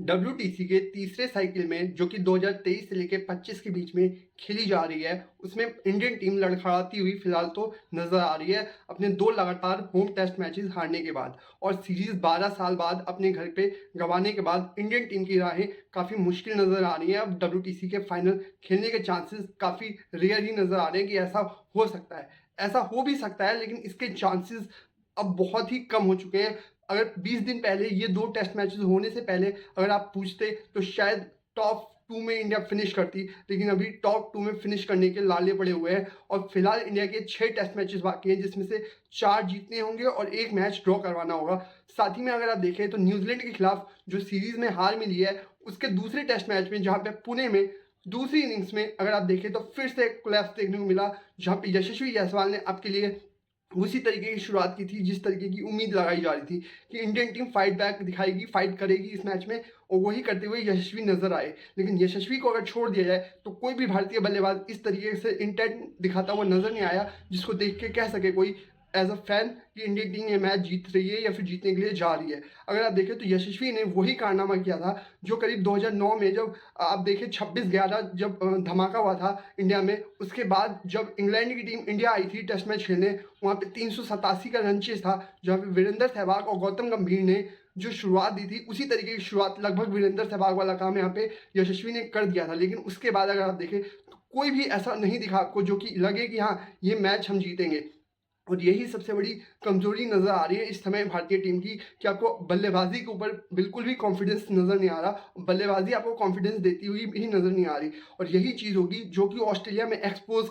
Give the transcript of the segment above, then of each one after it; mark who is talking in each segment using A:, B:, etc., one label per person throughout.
A: WTC के तीसरे cycle में जो कि 2023 से लेकर 25 के बीच में खेली जा रही है, उसमें इंडियन टीम लड़खड़ाती हुई फिलहाल तो नजर आ रही है अपने दो लगातार होम टेस्ट मैचेस हारने के बाद। और सीरीज 12 साल बाद अपने घर पे गंवाने के बाद इंडियन टीम की राहें काफ़ी मुश्किल नजर आ रही हैं। अब WTC के फाइनल खेलने के चांसेस काफ़ी रेयर ही नजर आ रहे हैं कि ऐसा हो सकता है। ऐसा हो भी सकता है, लेकिन इसके चांसेस अब बहुत ही कम हो चुके हैं। अगर 20 दिन पहले ये दो टेस्ट मैचेस होने से पहले अगर आप पूछते तो शायद टॉप 2 में इंडिया फिनिश करती, लेकिन अभी टॉप 2 में फिनिश करने के लाले पड़े हुए हैं। और फिलहाल इंडिया के 6 टेस्ट मैचेस बाकी हैं, जिसमें से 4 जीतने होंगे और एक मैच ड्रॉ करवाना होगा। साथ ही में अगर आप देखें तो न्यूजीलैंड के खिलाफ जो सीरीज में हार मिली है, उसके दूसरे टेस्ट मैच में जहाँ पे पुणे में दूसरी इनिंग्स में अगर आप देखें तो फिर से एक कोलैप्स देखने को मिला, जहाँ पे यशस्वी जायसवाल ने आपके लिए उसी तरीके की शुरुआत की थी जिस तरीके की उम्मीद लगाई जा रही थी कि इंडियन टीम फाइट बैक दिखाएगी, फाइट करेगी इस मैच में, और वही करते हुए यशस्वी नजर आए। लेकिन यशस्वी को अगर छोड़ दिया जाए तो कोई भी भारतीय बल्लेबाज इस तरीके से इंटेंट दिखाता हुआ नजर नहीं आया जिसको देख के कह सके कोई एज अ फैन कि इंडियन टीम ये मैच जीत रही है या फिर जीतने के लिए जा रही है। अगर आप देखें तो यशस्वी ने वही कारनामा किया था जो करीब 2009 में, जब आप देखें 26-11 जब धमाका हुआ था इंडिया में, उसके बाद जब इंग्लैंड की टीम इंडिया आई थी टेस्ट मैच खेलने, वहाँ पे 387 का रन चेज था, जहाँ पे वीरेंद्र सहवाग और गौतम गंभीर ने जो शुरुआत दी थी उसी तरीके की शुरुआत लगभग वीरेंद्र सहवाग वाला काम यहाँ पे यशस्वी ने कर दिया था। लेकिन उसके बाद अगर आप देखें तो कोई भी ऐसा नहीं दिखा आपको जो कि लगे कि हाँ ये मैच हम जीतेंगे। और यही सबसे बड़ी कमजोरी नजर आ रही है इस समय भारतीय टीम की कि आपको बल्लेबाजी के ऊपर बिल्कुल भी कॉन्फिडेंस नजर नहीं आ रहा, बल्लेबाजी आपको कॉन्फिडेंस देती हुई भी नजर नहीं आ रही। और यही चीज होगी जो कि ऑस्ट्रेलिया में एक्सपोज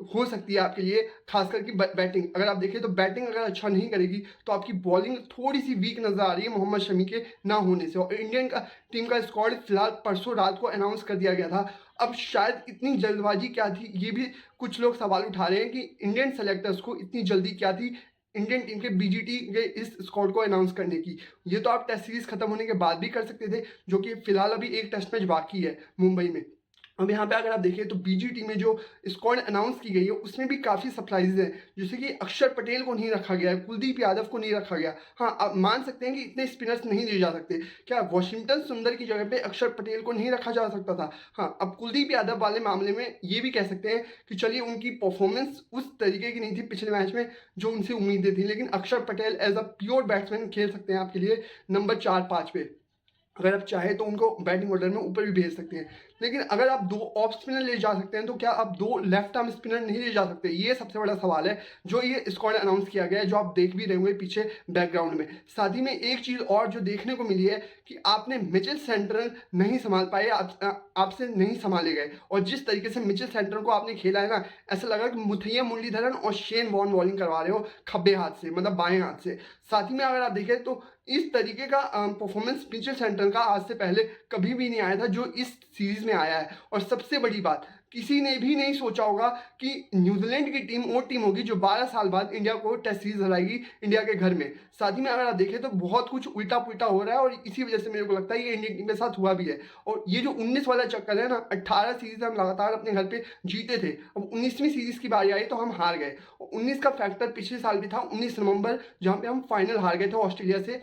A: हो सकती है आपके लिए, खासकर कि बैटिंग। अगर आप देखें तो बैटिंग अगर अच्छा नहीं करेगी तो आपकी बॉलिंग थोड़ी सी वीक नजर आ रही है मोहम्मद शमी के ना होने से। और इंडियन का टीम का स्क्वाड फिलहाल परसों रात को अनाउंस कर दिया गया था। अब शायद इतनी जल्दबाजी क्या थी, ये भी कुछ लोग सवाल उठा रहे हैं कि इंडियन सेलेक्टर्स को इतनी जल्दी क्या थी इंडियन टीम के BGT के इस स्क्वाड को अनाउंस करने की। ये तो आप टेस्ट सीरीज खत्म होने के बाद भी कर सकते थे, जो कि फिलहाल अभी एक टेस्ट मैच बाकी है मुंबई में। अब यहाँ पे अगर आप देखें तो BGT में जो स्क्वाड अनाउंस की गई है उसमें भी काफ़ी सरप्राइजेज हैं, जैसे कि अक्षर पटेल को नहीं रखा गया है, कुलदीप यादव को नहीं रखा गया। हाँ, आप मान सकते हैं कि इतने स्पिनर्स नहीं दिए जा सकते, क्या वॉशिंगटन सुंदर की जगह पे अक्षर पटेल को नहीं रखा जा सकता था? हाँ, अब कुलदीप यादव वाले मामले में ये भी कह सकते हैं कि चलिए उनकी परफॉर्मेंस उस तरीके की नहीं थी पिछले मैच में जो उनसे उम्मीदें थी, लेकिन Akshar Patel as a pure batsman खेल सकते हैं आपके लिए नंबर 4-5 पे। अगर आप चाहें तो उनको बैटिंग ऑर्डर में ऊपर भी भेज सकते हैं। लेकिन अगर आप दो ऑफ स्पिनर ले जा सकते हैं तो क्या आप दो लेफ्ट आर्म स्पिनर नहीं ले जा सकते? ये सबसे बड़ा सवाल है जो ये स्क्वाड अनाउंस किया गया है, जो आप देख भी रहे होंगे पीछे बैकग्राउंड में। साथ ही में एक चीज़ और जो देखने को मिली है कि आपने मिचेल सेंटरल नहीं संभाल पाए, आपसे नहीं संभाले गए। और जिस तरीके से मिचेल सेंटरल को आपने खेला है ना, ऐसा लगा कि मुथैया मुरलीधरन और शेन वॉर्न बॉलिंग करवा रहे हो खब्बे हाथ से, मतलब बाएं हाथ से। साथ ही में अगर आप देखें तो इस तरीके का परफॉर्मेंस मिचेल सेंटरल का आज से पहले कभी भी नहीं आया था जो इस सीरीज में आया है। और सबसे बड़ी बात, किसी ने भी नहीं सोचा होगा कि न्यूजीलैंड की टीम वो टीम होगी जो 12 साल बाद इंडिया को टेस्ट सीरीज हराएगी इंडिया के घर में। साथ ही में अगर आप देखें तो बहुत कुछ उल्टा पुल्टा हो रहा है, और इसी वजह से मेरे को लगता है ये इंडियन टीम के साथ हुआ भी है। और ये जो 19 वाला चक्कर है ना, 18 सीरीज हम लगातार अपने घर पे जीते थे, अब 19वीं सीरीज की बारी आई तो हम हार गए। 19 का फैक्टर पिछले साल भी था, 19 नवंबर, जहाँ पे हम फाइनल हार गए थे ऑस्ट्रेलिया से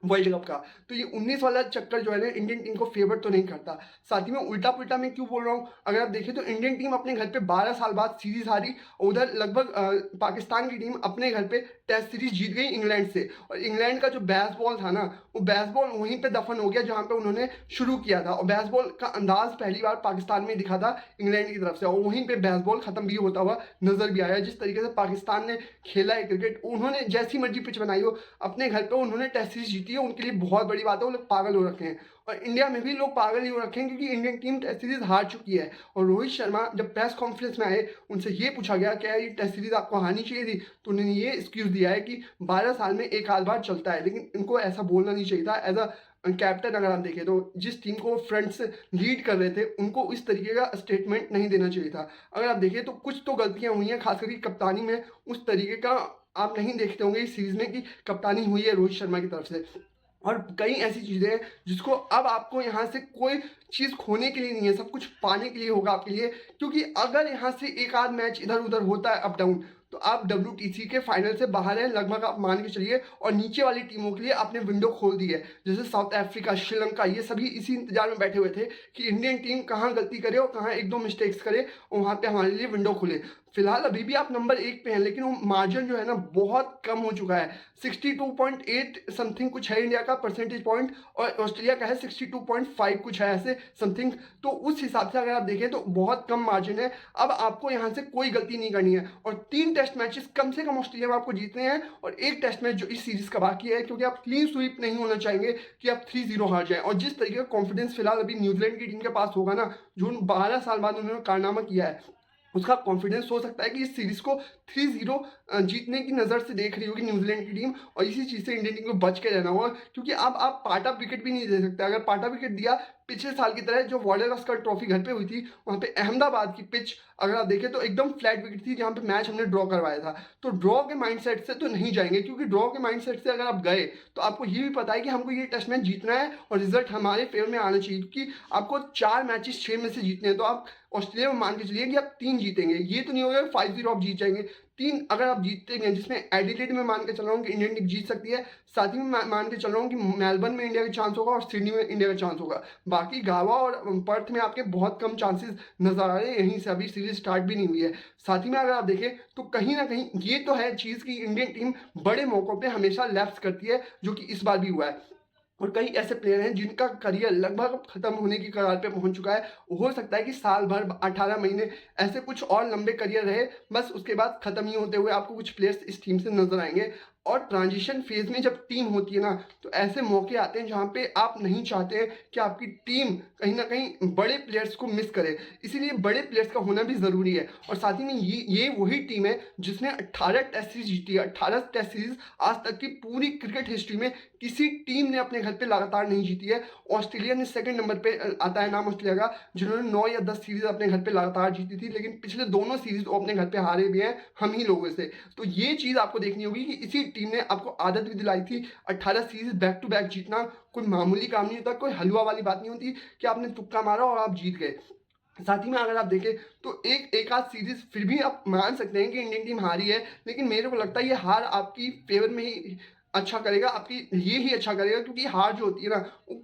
A: वर्ल्ड कप का। तो ये 19 वाला चक्कर जो है ना इंडियन टीम को फेवर तो नहीं करता। साथ ही में उल्टा पुल्टा मैं क्यों बोल रहा हूँ, अगर आप देखें तो इंडियन टीम अपने घर पे 12 साल बाद सीरीज हारी, और उधर लगभग पाकिस्तान की टीम अपने घर पे टेस्ट सीरीज जीत गई इंग्लैंड से। और इंग्लैंड का जो बैस बॉल था ना, वो बैस बॉल वहीं पे दफन हो गया जहाँ पे उन्होंने शुरू किया था। और बैस बॉल का अंदाज पहली बार पाकिस्तान में दिखा था इंग्लैंड की तरफ से, और वहीं पे बैस बॉल खत्म भी होता हुआ नजर भी आया। जिस तरीके से पाकिस्तान ने खेला है क्रिकेट, उन्होंने जैसी मर्जी पिच बनाई हो अपने घर पे, उन्होंने टेस्ट सीरीज जीती है, उनके लिए बहुत बड़ी बात है। वो लोग पागल हो रखे हैं, और इंडिया में भी लोग पागल ही हो रखे हैं क्योंकि इंडियन टीम टेस्ट सीरीज हार चुकी है। और रोहित शर्मा जब प्रेस कॉन्फ्रेंस में आए, उनसे ये पूछा गया क्या ये टेस्ट सीरीज आपको हारनी चाहिए थी, तो उन्होंने ये एक्सक्यूज दिया है कि 12 साल में एक आध बार चलता है। लेकिन इनको ऐसा बोलना नहीं चाहिए था एज अ कैप्टन। अगर आप देखें तो जिस टीम को फ्रंट से लीड कर रहे थे उनको इस तरीके का स्टेटमेंट नहीं देना चाहिए था। अगर आप देखें तो कुछ तो गलतियां हुई हैं, खास करके कप्तानी में उस तरीके का आप नहीं देखते होंगे इस सीरीज में कि कप्तानी हुई है रोहित शर्मा की तरफ से। और कई ऐसी चीज़ें हैं जिसको अब आपको यहाँ से कोई चीज़ खोने के लिए नहीं है, सब कुछ पाने के लिए होगा आपके लिए। क्योंकि अगर यहाँ से एक आध मैच इधर उधर होता है अप डाउन, तो आप WTC के फाइनल से बाहर हैं लगभग, आप मान के चलिए। और नीचे वाली टीमों के लिए आपने विंडो खोल दी है, जैसे साउथ अफ्रीका, श्रीलंका, ये सभी इसी इंतजार में बैठे हुए थे कि इंडियन टीम कहाँ गलती करे और कहाँ एक दो मिस्टेक्स करे और वहाँ पे हमारे लिए विंडो खुले। फिलहाल अभी भी आप नंबर 1 पे हैं, लेकिन वो मार्जिन जो है ना बहुत कम हो चुका है। 62.8 समथिंग कुछ है इंडिया का परसेंटेज पॉइंट, और ऑस्ट्रेलिया का है 62.5 कुछ है ऐसे समथिंग। तो उस हिसाब से अगर आप देखें तो बहुत कम मार्जिन है। अब आपको यहाँ से कोई गलती नहीं करनी है, और 3 टेस्ट मैचेस कम से कम ऑस्ट्रेलिया में आपको जीतने हैं, और एक टेस्ट मैच जो इस सीरीज का बाकी है, क्योंकि आप क्लीन स्वीप नहीं होना चाहेंगे कि आप 3-0 हार जाएं। और जिस तरीके का कॉन्फिडेंस फिलहाल अभी न्यूजीलैंड की टीम के पास होगा ना, जो 12 साल बाद उन्होंने कारनामा किया है, उसका कॉन्फिडेंस हो सकता है कि इस सीरीज को 3-0 जीतने की नज़र से देख रही होगी न्यूजीलैंड की टीम। और इसी चीज़ से इंडियन टीम को बच के रहना होगा, क्योंकि अब आप पार्ट ऑफ विकेट भी नहीं दे सकते। अगर पार्ट ऑफ विकेट दिया पिछले साल की तरह, जो वॉर्डर ऑस्कर ट्रॉफी घर पे हुई थी, वहाँ पे अहमदाबाद की पिच अगर आप देखें तो एकदम फ्लैट विकेट थी, जहाँ पे मैच हमने ड्रॉ करवाया था। तो ड्रॉ के माइंडसेट से तो नहीं जाएंगे, क्योंकि ड्रॉ के माइंडसेट से अगर आप गए तो आपको ये भी पता है कि हमको ये टेस्ट मैच जीतना है और रिजल्ट हमारे फेवर में आना चाहिए, क्योंकि आपको 4 मैचेस 6 में से जीतने हैं। तो आप ऑस्ट्रेलिया में मान के चलिए कि आप 3 जीतेंगे, ये तो नहीं होगा 5-0 आप जीत जाएंगे। 3 अगर आप जीतेंगे, जिसमें एडिलेड में मान के चल रहा हूँ कि इंडियन टीम जीत सकती है, साथ ही में मान के चल रहा हूँ कि मेलबर्न में इंडिया का चांस होगा और सिडनी में इंडिया का चांस होगा। बाकी गावा और पर्थ में आपके बहुत कम चांसेस नजर आ रहे हैं, यहीं से अभी सीरीज स्टार्ट भी नहीं हुई है। साथ ही में अगर आप देखें तो कहीं ना कहीं ये तो है चीज़ की इंडियन टीम बड़े मौकों पे हमेशा लैप्स करती है, जो कि इस बार भी हुआ है। और कई ऐसे प्लेयर हैं जिनका करियर लगभग खत्म होने की कगार पे पहुंच चुका है। हो सकता है कि साल भर, 18 महीने, ऐसे कुछ और लंबे करियर रहे, बस उसके बाद खत्म ही होते हुए आपको कुछ प्लेयर्स इस टीम से नजर आएंगे। और ट्रांजिशन फेज में जब टीम होती है ना, तो ऐसे मौके आते हैं जहां पे आप नहीं चाहते कि आपकी टीम कहीं ना कहीं बड़े प्लेयर्स को मिस करे, इसीलिए बड़े प्लेयर्स का होना भी जरूरी है। और साथ ही में ये वही टीम है जिसने 18 टेस्ट सीरीज जीती है। 18 टेस्ट सीरीज आज तक की पूरी क्रिकेट हिस्ट्री में किसी टीम ने अपने घर पे लगातार नहीं जीती है। ऑस्ट्रेलिया ने सेकंड नंबर पे आता है नाम ऑस्ट्रेलिया का, जिन्होंने 9 या 10 सीरीज अपने घर पे लगातार जीती थी, लेकिन पिछले दोनों सीरीज वो अपने घर पे हारे भी हैं हम ही लोगों से। तो ये चीज आपको देखनी होगी कि इसी टीम ने आपको आदत भी दिलाई थी 18 सीरीज बैक टू बैक जीतना। कोई मामूली काम नहीं होता, कोई हलवा वाली बात नहीं होती कि आपने तुक्का मारा और आप जीत गए। साथ ही में अगर आप देखें तो एक आध सीरीज फिर भी आप मान सकते हैं कि इंडियन टीम हारी है, लेकिन मेरे को लगता है ये हार आपकी फेवर में ही अच्छा करेगा, आपकी ये ही अच्छा करेगा, क्योंकि हार जो होती है ना वो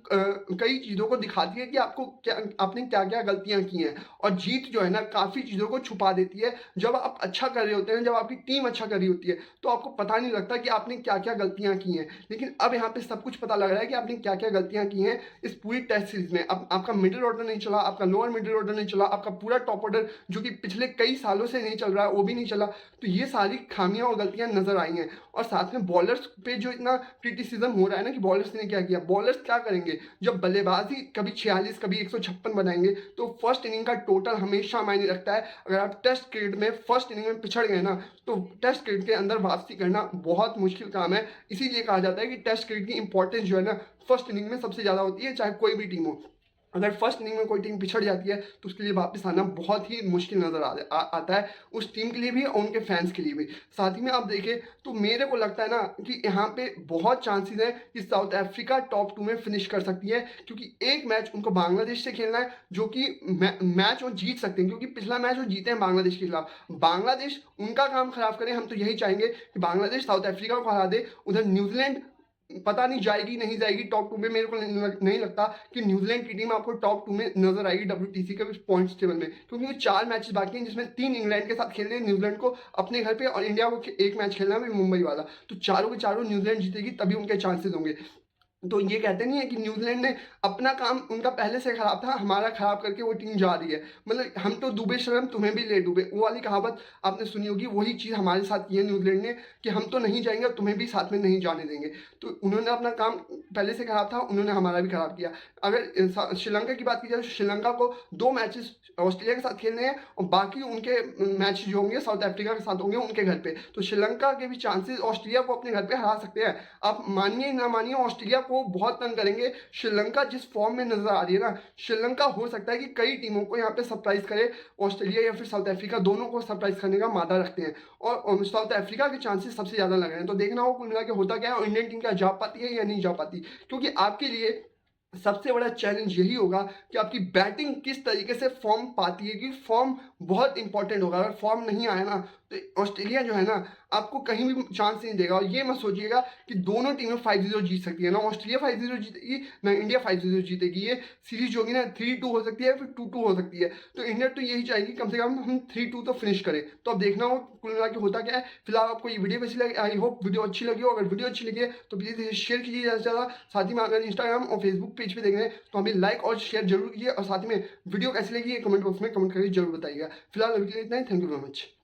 A: कई चीज़ों को दिखाती है कि आपको क्या, आपने क्या क्या गलतियां की हैं। और जीत जो है ना काफ़ी चीज़ों को छुपा देती है। जब आप अच्छा कर रहे होते हैं, जब आपकी टीम अच्छा कर रही होती है, तो आपको पता नहीं लगता कि आपने क्या क्या गलतियां की हैं, लेकिन अब यहाँ पे सब कुछ पता लग रहा है कि आपने क्या क्या गलतियां की हैं इस पूरी टेस्ट सीरीज में। अब आपका मिडिल ऑर्डर नहीं चला, आपका लोअर मिडिल ऑर्डर नहीं चला, आपका पूरा टॉप ऑर्डर जो कि पिछले कई सालों से नहीं चल रहा है वो भी नहीं चला। तो ये सारी खामियां और गलतियां नजर आई हैं। और साथ में बॉलर्स पे जो इतना क्रिटिसिज्म हो रहा है ना कि बॉलर्स ने क्या किया, बॉलर्स क्या करेंगे जब बल्लेबाजी कभी 46 कभी 156 बनाएंगे, तो फर्स्ट इनिंग का टोटल हमेशा मायने रखता है। अगर आप टेस्ट क्रिकेट में फर्स्ट इनिंग में पिछड़ गए ना, तो टेस्ट क्रिकेट के अंदर वापसी करना बहुत मुश्किल काम है। इसीलिए कहा जाता है कि टेस्ट क्रिकेट की इंपॉर्टेंस जो है ना फर्स्ट इनिंग में सबसे ज़्यादा होती है, चाहे कोई भी टीम हो। अगर फर्स्ट इनिंग में कोई टीम पिछड़ जाती है तो उसके लिए वापस आना बहुत ही मुश्किल नजर आता है, उस टीम के लिए भी और उनके फैंस के लिए भी। साथ ही में आप देखें तो मेरे को लगता है ना कि यहाँ पे बहुत चांसेस है कि साउथ अफ्रीका टॉप 2 में फिनिश कर सकती है, क्योंकि एक मैच उनको बांग्लादेश से खेलना है, जो कि मैच वो जीत सकते हैं, क्योंकि पिछला मैच वो जीते हैं बांग्लादेश के खिलाफ। बांग्लादेश उनका काम खराब करे, हम तो यही चाहेंगे कि बांग्लादेश साउथ अफ्रीका को हरा दे। उधर न्यूजीलैंड पता नहीं जाएगी नहीं जाएगी टॉप 2 में, मेरे को नहीं लगता कि न्यूजीलैंड की टीम आपको टॉप 2 में नजर आएगी WTC के पॉइंट्स टेबल में, क्योंकि वो 4 मैचेस बाकी हैं, जिसमें 3 इंग्लैंड के साथ खेलने हैं न्यूजीलैंड को अपने घर पे, और इंडिया को एक मैच खेलना है मुंबई वाला। तो चारों के चारों न्यूजीलैंड जीतेगी, तभी उनके चांसेस होंगे। तो ये कहते नहीं है कि न्यूजीलैंड ने अपना काम उनका पहले से खराब था, हमारा खराब करके वो टीम जा रही है, मतलब हम तो डूबे शर्म तुम्हें भी ले डूबे, वो वाली कहावत आपने सुनी होगी। वही चीज़ हमारे साथ की है न्यूजीलैंड ने कि हम तो नहीं जाएंगे और तुम्हें भी साथ में नहीं जाने देंगे। तो उन्होंने अपना काम पहले से खराब था, उन्होंने हमारा भी खराब किया। अगर श्रीलंका की बात की जाए तो श्रीलंका को 2 मैचेस ऑस्ट्रेलिया के साथ खेलने हैं, और बाकी उनके मैच जो होंगे साउथ अफ्रीका के साथ होंगे उनके घर पे। तो श्रीलंका के भी चांसेस ऑस्ट्रेलिया को अपने घर पे हरा सकते हैं। आप मानिए ना मानिए, ऑस्ट्रेलिया को बहुत तंग करेंगे। श्रीलंका जिस फॉर्म में नजर आ रही है ना, श्रीलंका हो सकता है कि कई टीमों को यहाँ पे सरप्राइज करे, ऑस्ट्रेलिया या फिर साउथ अफ्रीका दोनों को सरप्राइज करने का मादा रखते हैं, और साउथ अफ्रीका के चांसेस सबसे ज्यादा लग रहे हैं। तो देखना हो कुल मिला के होता क्या है, और इंडियन टीम क्या जा पाती है या नहीं जा पाती, क्योंकि आपके लिए सबसे बड़ा चैलेंज यही होगा कि आपकी बैटिंग किस तरीके से फॉर्म पाती है, कि फॉर्म बहुत इंपॉर्टेंट होगा। अगर फॉर्म नहीं आया ना तो ऑस्ट्रेलिया जो है ना, आपको कहीं भी चांस नहीं देगा। और ये मत सोचिएगा कि दोनों टीमें 5-0 जीत सकती है। ना ऑस्ट्रेलिया 5-0 जीतेगी, ना इंडिया 5-0 जीतेगी। ये सीरीज जो होगी ना 3-2 हो सकती है, फिर 2-2 हो सकती है। तो इंडिया तो यही चाहेगी कम से कम हम 3-2 तो फिनिश करें। तो अब देखना हो कुल मिला के होता क्या है। फिलहाल आपको ये वीडियो कैसी लगी, आई होप वीडियो अच्छी लगी हो। अगर वीडियो अच्छी लगी है तो प्लीज़ इसे शेयर कीजिए ज़्यादा से ज़्यादा। साथ ही में अगर इंस्टाग्राम और फेसबुक पेज पे देख रहे हैं तो हमें लाइक और शेयर जरूर कीजिए। और साथ ही में वीडियो कैसी लगी है कमेंट बॉक्स में कमेंट करके जरूर बताइएगा। फिलहाल अभी के लिए इतना ही। Thank you very much.